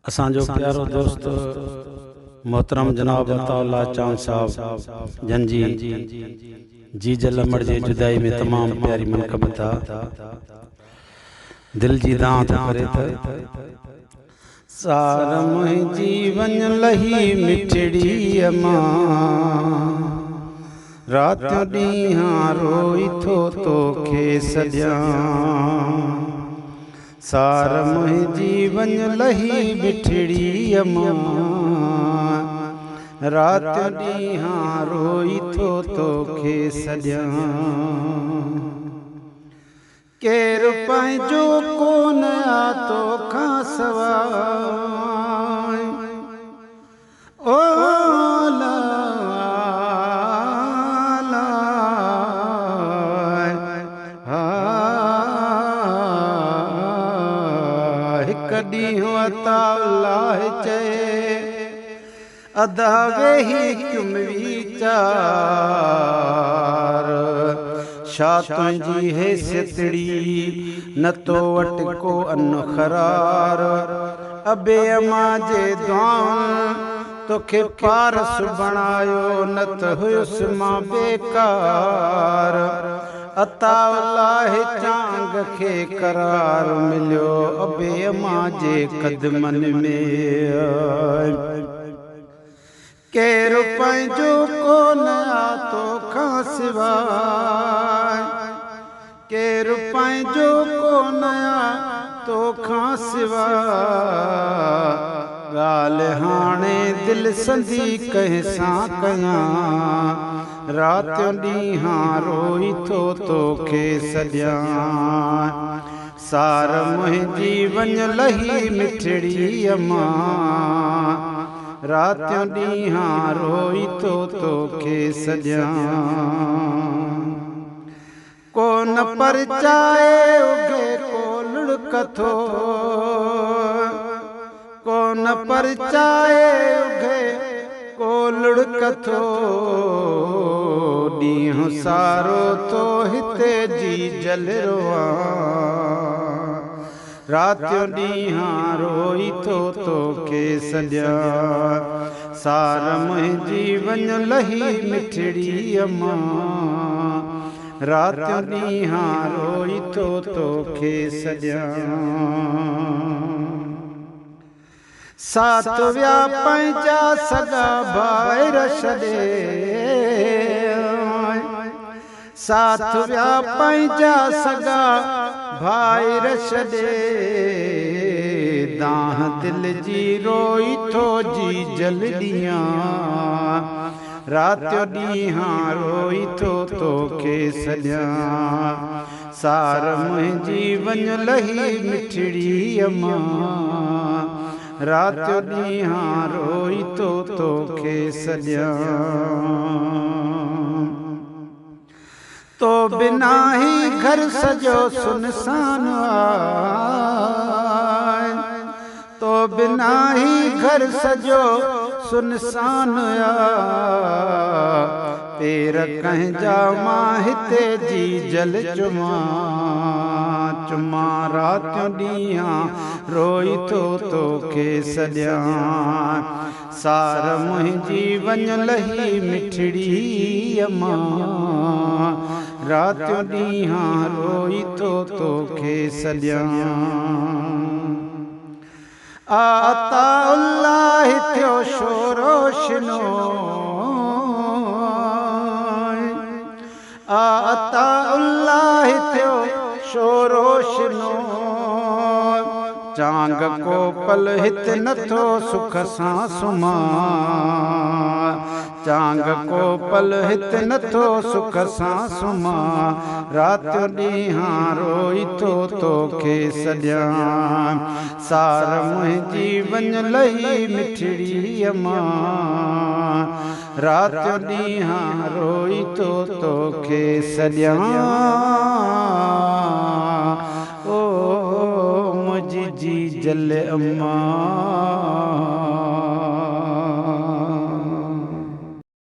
असांजो प्यारो दोस्त मोहतरम जनाब अताउल्लाह चांद साहब जंजी जी जलमड़ जे जुदाई में तमाम प्यारी मनक़ब था दिल जी दां करे सार मुंहिंजी वञ लही मिठड़ी अमां रात ॾींहां रोई थो तोखे सॼां सार मुंहिंजी वञ लही मिठड़ी अमां रात ॾींहां रोई थो तोखे सॼां केरु पंहिंजो कोन आ तोखां सवाइ ओ ला ला हिकु ॾींहुं अताउल्लाह चए अदा वेही क्युम वीचार छा तुंहिंजी हैसियतड़ी न तो वटि को अन ख़रार अबे अमां जे दुआउनि तोखे पारस बणायो न त हुयुसि मां बेकार अताउल्लाह चांग खे करार मिलियो अबे अमां जे क़दमनि में केरु पंहिंजो कोन आ तोखां सिवाइ केरु पंहिंजो कोन आ तोखां सिवाइ ॻाल्हि हाणे दिलि संधी कंहिंसां कयां रात ॾींहां रोई थो तोखे सॼां सार मुंहिंजी वञ लही मिठड़ी अमां रात ॾींहां रोई थो तोखे सॼां कोन परचाए उगे कोलड़ कथो कोन परचाए उगे कोलड़ कथो ॾींहुं सारो तो हिते जी जल रोआं रात ॾींहां रोई थो तोखे सॼां सार मुंहिंजी वञ लही मिठड़ी अमां रात ॾींहां रोई थो तोखे सॼां साथ विया पंहिंजा सॻा भाइर छॾे साथ विया पंहिंजा सॻा भाइर छॾे दाह दिल जी रोई थो जी जल ॾियां रात ॾींहां रोई थो तोखे सॼां सार मुंहिंजी वञ लही मिठड़ी अमां रात ॾींहां रोई थो तोखे सॼां तो बिना ही घर सजो सुनसान आए तो बिना ही घर सजो सुनसान आ पेर कंहिंजा मां हिते जी जल चुमां चुमां रात ॾींहां रोई थो तोखे सॼां सार मुंहिंजी वञ लही मिठड़ी अमां रात ॾींहां रोई थो तोखे सॼां अताउल्लाह थियो शोरोशनो अताउल्लाह थियो शोरोशनो चांग को पल हित नथो सुख सां सुम्हां चांग को पल हित नथो सुख सां सुम्हां रात ॾींहां रोई थो तोखे सॼां सार मुंहिंजी वञ लही मिठड़ी अमां रात ॾींहां रोई थो तोखे सॼां ओ मुंहिंजी जी जल अमां